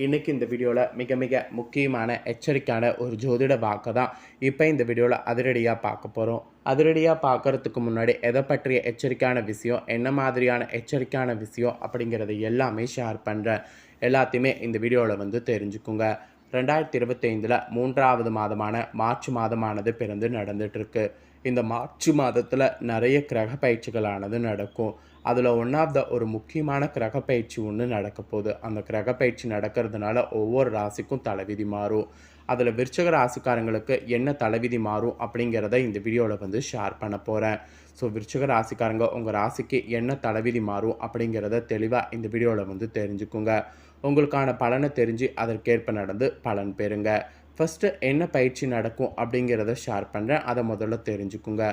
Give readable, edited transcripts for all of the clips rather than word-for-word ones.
இன்றைக்கி இந்த வீடியோவில் மிக மிக முக்கியமான எச்சரிக்கையான ஒரு ஜோதிட வாக்கு தான் இப்போ இந்த வீடியோவில் அதிரடியாக பார்க்க போகிறோம். அதிரடியாக பார்க்குறதுக்கு முன்னாடி எதை பற்றிய எச்சரிக்கையான விஷயம், என்ன மாதிரியான எச்சரிக்கையான விஷயம் அப்படிங்கிறது எல்லாமே ஷேர் பண்ணுறேன். எல்லாத்தையுமே இந்த வீடியோவில் தெரிஞ்சுக்குங்க. 2025 3வது மாதமான மார்ச் மாதமானது பிறந்து நடந்துகிட்ருக்கு. இந்த மார்ச் மாதத்தில் நிறைய கிரக பயிற்சிகளானது நடக்கும். அதில் ஒன் ஆஃப் த ஒரு முக்கியமான கிரக பயிற்சி ஒன்று நடக்க போகுது. அந்த கிரக பயிற்சி நடக்கிறதுனால ஒவ்வொரு ராசிக்கும் தலைவிதி மாறும். அதில் விருச்சிக ராசிக்காரங்களுக்கு என்ன தலைவிதி மாறும் அப்படிங்கிறத இந்த வீடியோவில் ஷேர் பண்ண போகிறேன். ஸோ விருச்சிக ராசிக்காரங்க உங்கள் ராசிக்கு என்ன தலைவிதி மாறும் அப்படிங்கிறத தெளிவாக இந்த வீடியோவில் தெரிஞ்சுக்குங்க. உங்களுக்கான பலனை தெரிஞ்சு அதற்கேற்ப நடந்து பலன் பெறுங்க. ஃபஸ்ட்டு என்ன பயிற்சி நடக்கும் அப்படிங்கிறத ஷேர் பண்ணுறேன். அதை முதல்ல தெரிஞ்சுக்குங்க.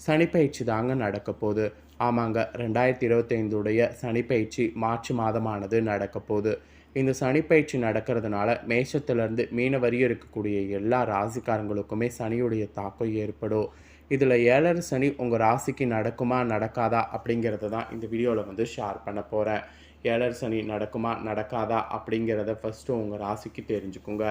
சனி பயிற்சி தாங்க நடக்க போகுது. ஆமாங்க, 2025 சனி பயிற்சி மார்ச் மாதமானது நடக்க போகுது. இந்த சனி பயிற்சி நடக்கிறதுனால மேஷத்திலேருந்து மீன வரையும் இருக்கக்கூடிய எல்லா ராசிக்காரங்களுக்குமே சனியுடைய தாக்கம் ஏற்படும். இதில் 7 சனி உங்கள் ராசிக்கு நடக்குமா நடக்காதா அப்படிங்கிறத தான் இந்த வீடியோவில் ஷேர் பண்ண போகிறேன். 7 சனி நடக்குமா நடக்காதா அப்படிங்கிறத ஃபஸ்ட்டு உங்கள் ராசிக்கு தெரிஞ்சுக்குங்க.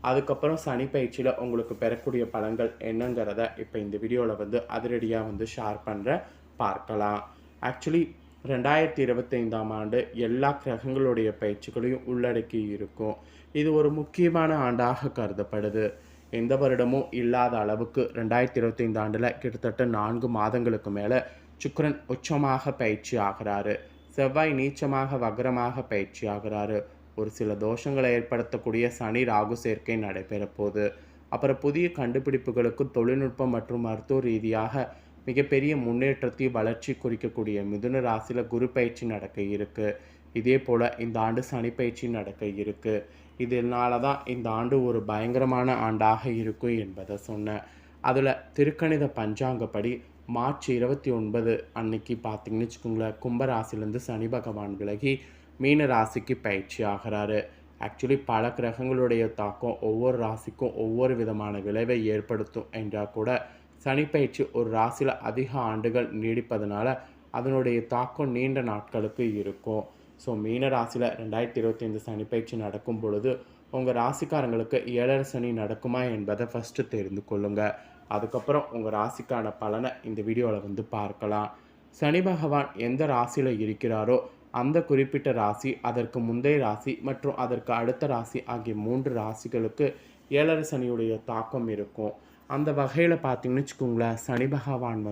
அதுக்கப்புறம் சனி பயிற்சியில் உங்களுக்கு பெறக்கூடிய பலன்கள் என்னங்கிறத இப்போ இந்த வீடியோவில் அதிரடியாக ஷேர் பண்ணுறேன், பார்க்கலாம். ஆக்சுவலி 2025ஆம் ஆண்டு எல்லா கிரகங்களுடைய பயிற்சிகளையும் உள்ளடக்கி இருக்கும். இது ஒரு முக்கியமான ஆண்டாக கருதப்படுது. எந்த வருடமும் இல்லாத அளவுக்கு 2025 ஆண்டில் கிட்டத்தட்ட 4 மாதங்களுக்கு மேலே சுக்கிரன் உச்சமாக பயிற்சி ஆகிறாரு. செவ்வாய் நீச்சமாக வக்ரமாக பயிற்சி ஆகிறாரு. ஒரு சில தோஷங்களை ஏற்படுத்தக்கூடிய சனி ராகு சேர்க்கை நடைபெற போகுது. அப்புறம் புதிய கண்டுபிடிப்புகளுக்கு தொழில்நுட்பம் மற்றும் மருத்துவ ரீதியாக மிகப்பெரிய முன்னேற்றத்தை வளர்ச்சி குறிக்கக்கூடிய மிதுன ராசியில் குரு பயிற்சி நடக்க இருக்குது. இதே போல் இந்த ஆண்டு சனி பயிற்சி நடக்க இருக்குது. இதனால தான் இந்த ஆண்டு ஒரு பயங்கரமான ஆண்டாக இருக்கும் என்பதை சொன்னேன். அதில் திருக்கணித பஞ்சாங்கப்படி மார்ச் 29 அன்னைக்கு பார்த்தீங்கன்னு வச்சுக்கோங்களேன், கும்பராசிலேருந்து சனி பகவான் விலகி மீன ராசிக்கு பயிற்சி ஆகிறாரு. ஆக்சுவலி பல கிரகங்களுடைய தாக்கம் ஒவ்வொரு ராசிக்கும் ஒவ்வொரு விதமான விளைவை ஏற்படுத்தும் என்றால் கூட சனி பயிற்சி ஒரு ராசியில் அதிக ஆண்டுகள் நீடிப்பதனால அதனுடைய தாக்கம் நீண்ட நாட்களுக்கு இருக்கும். ஸோ மீன ராசியில் 2025 சனி பயிற்சி நடக்கும் பொழுது உங்கள் ராசிக்காரங்களுக்கு 7 சனி நடக்குமா என்பதை ஃபஸ்ட்டு தெரிந்து கொள்ளுங்கள். அதுக்கப்புறம் உங்கள் ராசிக்கான பலனை இந்த வீடியோவில் பார்க்கலாம். சனி பகவான் எந்த ராசியில் இருக்கிறாரோ அந்த குறிப்பிட்ட ராசி, அதற்கு முந்தைய ராசி மற்றும் அதற்கு அடுத்த ராசி ஆகிய 3 ராசிகளுக்கு 7 சனியுடைய தாக்கம் இருக்கும். அந்த வகையில் பார்த்தீங்கன்னு வச்சுக்கோங்களேன், சனி பகவான்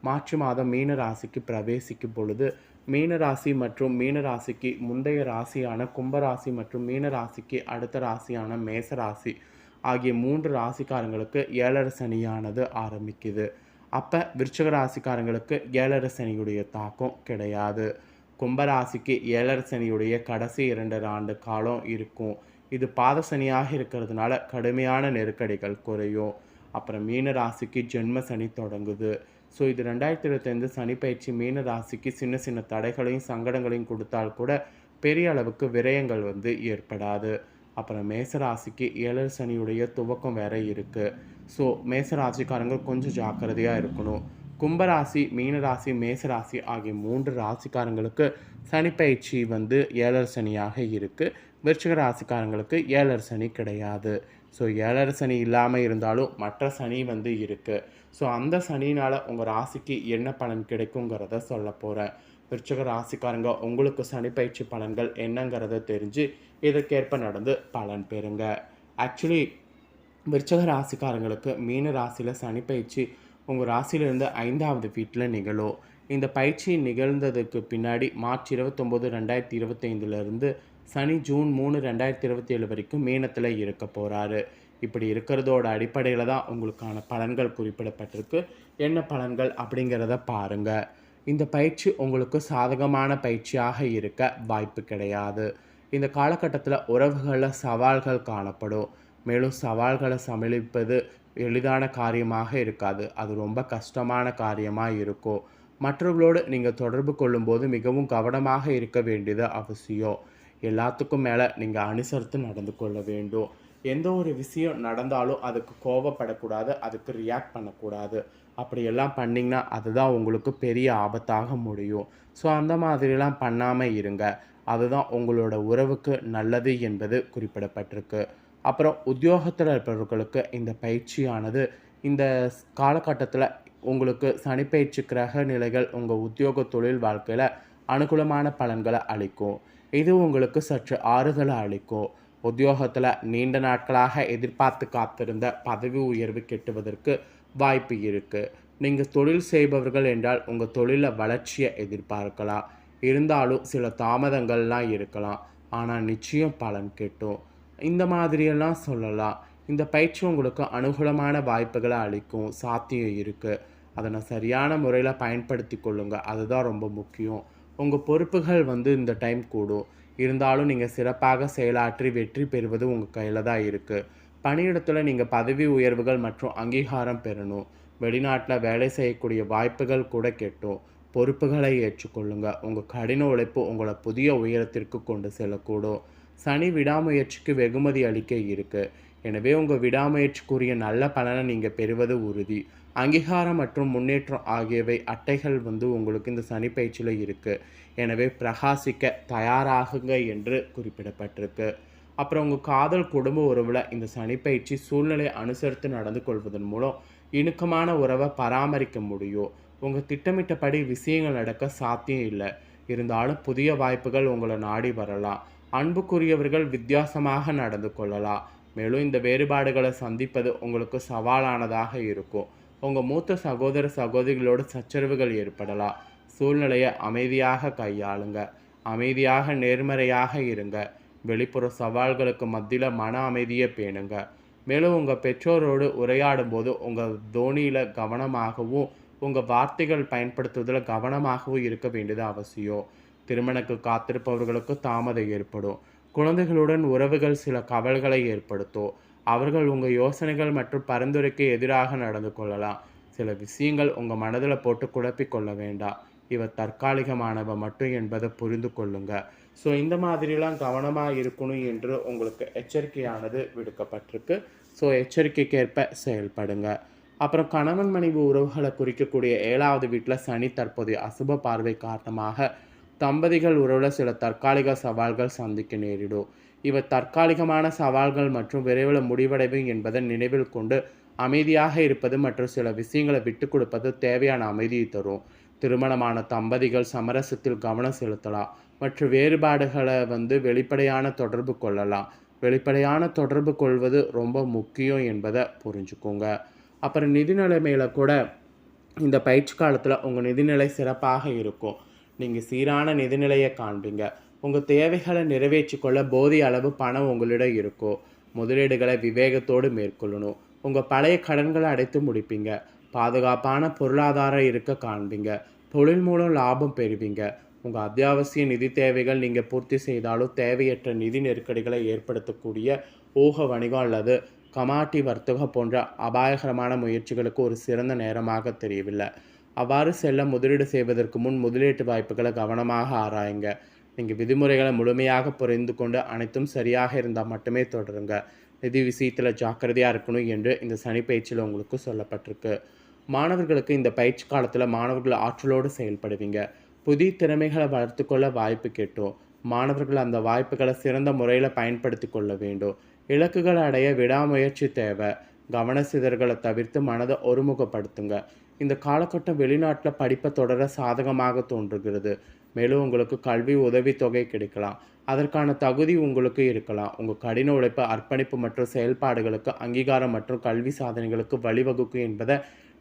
மார்ச் மாதம் மீன ராசிக்கு பிரவேசிக்கும் பொழுது மீன ராசி மற்றும் மீன ராசிக்கு முந்தைய ராசியான கும்பராசி மற்றும் மீன ராசிக்கு அடுத்த ராசியான மேச ராசி ஆகிய 3 ராசிக்காரங்களுக்கு 7 சனியானது ஆரம்பிக்குது. அப்போ விருச்சிக ராசிக்காரங்களுக்கு 7 சனியுடைய தாக்கம் கிடையாது. கும்பராசிக்கு 7 சனியுடைய கடைசி 2 ஆண்டு காலம் இருக்கும். இது பாத சனியாக இருக்கிறதுனால கடுமையான நெருக்கடிகள் குறையும். அப்புறம் மீன ராசிக்கு ஜென்ம சனி தொடங்குது. ஸோ இது 2025 சனி பயிற்சி மீன ராசிக்கு சின்ன சின்ன தடைகளையும் சங்கடங்களையும் கொடுத்தால் கூட பெரிய அளவுக்கு விரயங்கள் ஏற்படாது. அப்புறம் மேசராசிக்கு 7 சனியுடைய துவக்கம் வேற இருக்குது. ஸோ மேசராசிக்காரங்க கொஞ்சம் ஜாக்கிரதையாக இருக்கணும். கும்பராசி, மீனராசி, மேசராசி ஆகிய 3 ராசிக்காரங்களுக்கு சனி பயிற்சி 7 சனியாக இருக்குது. விருச்சிக ராசிக்காரங்களுக்கு 7 சனி கிடையாது. ஸோ 7 சனி இல்லாமல் இருந்தாலும் மற்ற சனி இருக்குது. ஸோ அந்த சனினால் உங்கள் ராசிக்கு என்ன பலன் கிடைக்குங்கிறத சொல்ல போகிறேன். விருச்சிக ராசிக்காரங்க உங்களுக்கு சனி பயிற்சி பலன்கள் என்னங்கிறத தெரிஞ்சு இதற்கேற்ப நடந்து பலன் பெறுங்க. ஆக்சுவலி விருச்சிக ராசிக்காரங்களுக்கு மீன ராசியில் சனி பயிற்சி உங்கள் ராசியிலிருந்து 5வது வீட்டில் நிகழும். இந்த பயிற்சி நிகழ்ந்ததுக்கு பின்னாடி மார்ச் 29, 2025 சனி ஜூன் 3, 2027 வரைக்கும் மீனத்தில் இருக்க போகிறாரு. இப்படி இருக்கிறதோட அடிப்படையில் தான் உங்களுக்கான பலன்கள் குறிப்பிடப்பட்டிருக்கு. என்ன பலன்கள் அப்படிங்கிறத பாருங்கள். இந்த பயிற்சி உங்களுக்கு சாதகமான பயிற்சியாக இருக்க வாய்ப்பு கிடையாது. இந்த காலகட்டத்தில் உறவுகளில் சவால்கள் காணப்படும். மேலும் சவால்களை சமாளிப்பது எளிதான காரியமாக இருக்காது. அது ரொம்ப கஷ்டமான காரியமாக இருக்கும். மற்றவர்களோடு நீங்கள் தொடர்பு கொள்ளும்போது மிகவும் கவனமாக இருக்க வேண்டியது அவசியம். எல்லாத்துக்கும் மேலே நீங்கள் அனுசரித்து நடந்து கொள்ள வேண்டும். எந்த ஒரு விஷயம் நடந்தாலும் அதுக்கு கோபப்படக்கூடாது, அதுக்கு ரியாக்ட் பண்ணக்கூடாது. அப்படியெல்லாம் பண்ணிங்கன்னா அதுதான் உங்களுக்கு பெரிய ஆபத்தாக முடியும். ஸோ அந்த மாதிரிலாம் பண்ணாமல் இருங்க. அதுதான் உங்களோட உறவுக்கு நல்லது என்பது குறிப்பிடப்பட்டிருக்கு. அப்புறம் உத்தியோகத்தில் இருப்பவர்களுக்கு இந்த பயிற்சியானது இந்த காலகட்டத்தில் உங்களுக்கு சனிப்பெயர்ச்சி கிரக நிலைகள் உங்கள் உத்தியோக தொழில் வாழ்க்கையில் அனுகூலமான பலன்களை அளிக்கும். இது உங்களுக்கு சற்று ஆறுதலை அளிக்கும். உத்தியோகத்தில் நீண்ட நாட்களாக எதிர்பார்த்து காத்திருந்த பதவி உயர்வு கிட்டுவதற்கு வாய்ப்பு இருக்குது. நீங்கள் தொழில் செய்பவர்கள் என்றால் உங்கள் தொழிலில் வளர்ச்சியை எதிர்பார்க்கலாம். இருந்தாலும் சில தாமதங்கள்லாம் இருக்கலாம். ஆனால் நிச்சயம் பலன் கிட்டும். இந்த மாதிரியெல்லாம் சொல்லலாம். இந்த பயிற்சி உங்களுக்கு அனுகூலமான வாய்ப்புகளை அளிக்கும் சாத்தியம் இருக்குது. அதனை சரியான முறையில் பயன்படுத்தி கொள்ளுங்கள். அதுதான் ரொம்ப முக்கியம். உங்கள் பொறுப்புகள் இந்த டைம் கூடும். இருந்தாலும் நீங்கள் சிறப்பாக செயலாற்றி வெற்றி பெறுவது உங்கள் கையில் தான் இருக்குது. பணியிடத்தில் நீங்கள் பதவி உயர்வுகள் மற்றும் அங்கீகாரம் பெறணும். வெளிநாட்டில் வேலை செய்யக்கூடிய வாய்ப்புகள் கூட கெட்டும். பொறுப்புகளை ஏற்றுக்கொள்ளுங்கள். உங்கள் கடின உழைப்பு உங்களை புதிய உயரத்திற்கு கொண்டு செல்லக்கூடும். சனி விடாமுயற்சிக்கு வெகுமதி அளிக்க இருக்குது. எனவே உங்கள் விடாமுயற்சிக்குரிய நல்ல பலனை நீங்கள் பெறுவது உறுதி. அங்கீகாரம் மற்றும் முன்னேற்றம் ஆகியவை அட்டைகள் உங்களுக்கு இந்த சனி பயிற்சியில் இருக்குது. எனவே பிரகாசிக்க தயாராகுங்க என்று குறிப்பிடப்பட்டிருக்கு. அப்புறம் உங்கள் காதல் குடும்ப உறவில் இந்த சனி பயிற்சி சூழ்நிலையை அனுசரித்து நடந்து கொள்வதன் மூலம் இணக்கமான உறவை பராமரிக்க முடியும். உங்கள் திட்டமிட்டபடி விஷயங்கள் நடக்க சாத்தியம் இல்லை. இருந்தாலும் புதிய வாய்ப்புகள் உங்களை நாடி வரலாம். அன்புக்குரியவர்கள் வித்தியாசமாக நடந்து கொள்ளலாம். மேலும் இந்த வேறுபாடுகளை சந்திப்பது உங்களுக்கு சவாலானதாக இருக்கும். உங்கள் மூத்த சகோதர சகோதரிகளோடு சச்சரவுகள் ஏற்படலாம். சூழ்நிலையை அமைதியாக கையாளுங்க. அமைதியாக நேர்மறையாக இருங்க. வெளிப்புற சவால்களுக்கு மத்தியில் மன அமைதியை பேணுங்க. மேலும் உங்கள் பெற்றோரோடு உரையாடும் போது உங்கள் தோனியில் கவனமாகவும் உங்கள் வார்த்தைகள் பயன்படுத்துவதில் கவனமாகவும் இருக்க வேண்டியது அவசியம். திருமணக்கு காத்திருப்பவர்களுக்கு தாமதம் ஏற்படும். குழந்தைகளுடன் உறவுகள் சில கவல்களை ஏற்படுத்தும். அவர்கள் உங்கள் யோசனைகள் மற்றும் பரிந்துரைக்கு எதிராக நடந்து கொள்ளலாம். சில விஷயங்கள் உங்கள் மனதில் போட்டு குழப்பிக்கொள்ள வேண்டாம். இவை தற்காலிகமானவை மட்டும் என்பதை புரிந்து கொள்ளுங்க. ஸோ இந்த மாதிரிலாம் கவனமாக இருக்கணும் என்று உங்களுக்கு எச்சரிக்கையானது விடுக்கப்பட்டிருக்கு. ஸோ எச்சரிக்கைக்கேற்ப செயல்படுங்க. அப்புறம் கணவன் மனைவி உறவுகளை குறிக்கக்கூடிய 7வது வீட்டில் சனி தற்போதைய அசுப பார்வை காரணமாக தம்பதிகள் உறவில் சில தற்காலிக சவால்கள் சந்திக்க நேரிடும். இவை தற்காலிகமான சவால்கள் மற்றும் விரைவில் முடிவடைவு என்பதை நினைவில் கொண்டு அமைதியாக இருப்பது மற்றும் சில விஷயங்களை விட்டு கொடுப்பது தேவையான அமைதியை தரும். திருமணமான தம்பதிகள் சமரசத்தில் கவனம் செலுத்தலாம் மற்றும் வேறுபாடுகளை வெளிப்படையான தொடர்பு கொள்ளலாம். வெளிப்படையான தொடர்பு கொள்வது ரொம்ப முக்கியம் என்பதை புரிஞ்சுக்கோங்க. அப்புறம் நிதி நிலைமையில் கூட இந்த பயிற்சி காலத்தில் உங்கள் நிதிநிலை சிறப்பாக இருக்கும். நீங்கள் சீரான நிதிநிலையை காண்பீங்க. உங்கள் தேவைகளை நிறைவேற்றிக்கொள்ள போதிய அளவு பணம் உங்களிடம் இருக்கும். முதலீடுகளை விவேகத்தோடு மேற்கொள்ளணும். உங்கள் பழைய கடன்களை அடைத்து முடிப்பீங்க. பாதுகாப்பான பொருளாதாரம் இருக்க காண்பீங்க. தொழில் மூலம் லாபம் பெறுவீங்க. உங்கள் அத்தியாவசிய நிதி தேவைகள் நீங்கள் பூர்த்தி செய்தாலும் தேவையற்ற நிதி நெருக்கடிகளை ஏற்படுத்தக்கூடிய ஊக வணிகம் அல்லது கமாட்டி வர்த்தகம் போன்ற அபாயகரமான முயற்சிகளுக்கு ஒரு சிறந்த நேரமாக தெரியவில்லை. அவ்வாறு செல்ல முதலீடு செய்வதற்கு முன் முதலீட்டு வாய்ப்புகளை கவனமாக ஆராயுங்க. நீங்கள் விதிமுறைகளை முழுமையாக புரிந்து கொண்டு அனைத்தும் சரியாக இருந்தால் மட்டுமே தொடருங்க. நிதி விஷயத்தில் ஜாக்கிரதையாக இருக்கணும் என்று இந்த சனி பயிற்சியில் உங்களுக்கு சொல்லப்பட்டிருக்கு. மாணவர்களுக்கு இந்த பயிற்சி காலத்தில் மாணவர்கள் ஆற்றலோடு செயல்படுவீங்க. புதிய திறமைகளை வளர்த்து கொள்ள வாய்ப்பு கேட்டோம். மாணவர்கள் அந்த வாய்ப்புகளை சிறந்த முறையில் பயன்படுத்தி கொள்ள வேண்டும். இலக்குகளை அடைய விடாமுயற்சி தேவை. கவன சிதறல்களை தவிர்த்து மனதை ஒருமுகப்படுத்துங்க. இந்த காலகட்டம் வெளிநாட்டில் படிப்பை தொடர சாதகமாக தோன்றுகிறது. மேலும் உங்களுக்கு கல்வி உதவித்தொகை கிடைக்கலாம். அதற்கான தகுதி உங்களுக்கு இருக்கலாம். உங்கள் கடின உழைப்பு, அர்ப்பணிப்பு மற்றும் செயல்பாடுகளுக்கு அங்கீகாரம் மற்றும் கல்வி சாதனைகளுக்கு வழிவகுக்கும் என்பதை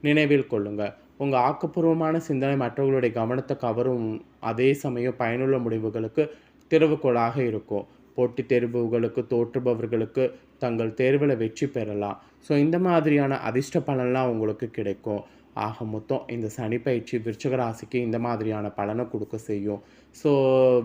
நினைவில் கொள்ளுங்க. உங்கள் ஆக்கப்பூர்வமான சிந்தனை மற்றவர்களுடைய கவனத்தை கவரும், அதே சமயம் பயனுள்ள முடிவுகளுக்கு திறவுகோலாக இருக்கும். போட்டித் தேர்வுகளுக்கு தோற்றுபவர்களுக்கு தங்கள் தேர்வில் வெற்றி பெறலாம். ஸோ இந்த மாதிரியான அதிர்ஷ்ட பலன்லாம் உங்களுக்கு கிடைக்கும். ஆக மொத்தம் இந்த சனி பயிற்சி விருச்சிக ராசிக்கு இந்த மாதிரியான பலனை கொடுக்க செய்யும். ஸோ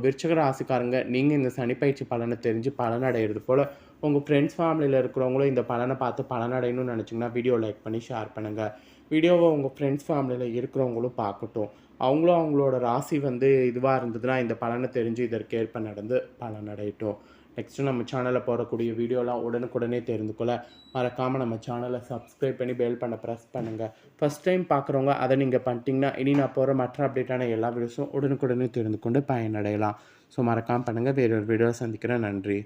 விருச்சிக ராசிக்காரங்க, நீங்கள் இந்த சனி பயிற்சி பலனை தெரிஞ்சு பலனடைகிறது போல் உங்கள் ஃப்ரெண்ட்ஸ் ஃபேமிலியில் இருக்கிறவங்களும் இந்த பலனை பார்த்து பலனடையணும்னு நினச்சிங்கன்னா வீடியோ லைக் பண்ணி ஷேர் பண்ணுங்கள். வீடியோவை உங்கள் ஃப்ரெண்ட்ஸ் ஃபேமிலியில் இருக்கிறவங்களும் பார்க்கட்டும். அவங்களும் அவங்களோட ராசி இதுவாக இருந்ததுன்னா இந்த பலனை தெரிஞ்சு இதற்கேற்ப நடந்து பலனடையட்டும். நெக்ஸ்ட்டு நம்ம சேனலில் போடக்கூடிய வீடியோலாம் உடனுக்குடனே தெரிந்து கொள்ள மறக்காமல் நம்ம சேனலை சப்ஸ்கிரைப் பண்ணி பெல் பண்ண ப்ரெஸ் பண்ணுங்கள். ஃபஸ்ட் டைம் பார்க்குறவங்க அதை நீங்கள் பண்ணிட்டீங்கன்னா இனி நான் போகிற மற்ற அப்டேட்டான எல்லா வீடியோஸும் உடனுக்குடனே தெரிந்து கொண்டு பயனடையலாம். ஸோ மறக்காமல் பண்ணுங்கள். வேறொரு வீடியோவில் சந்திக்கிறேன். நன்றி.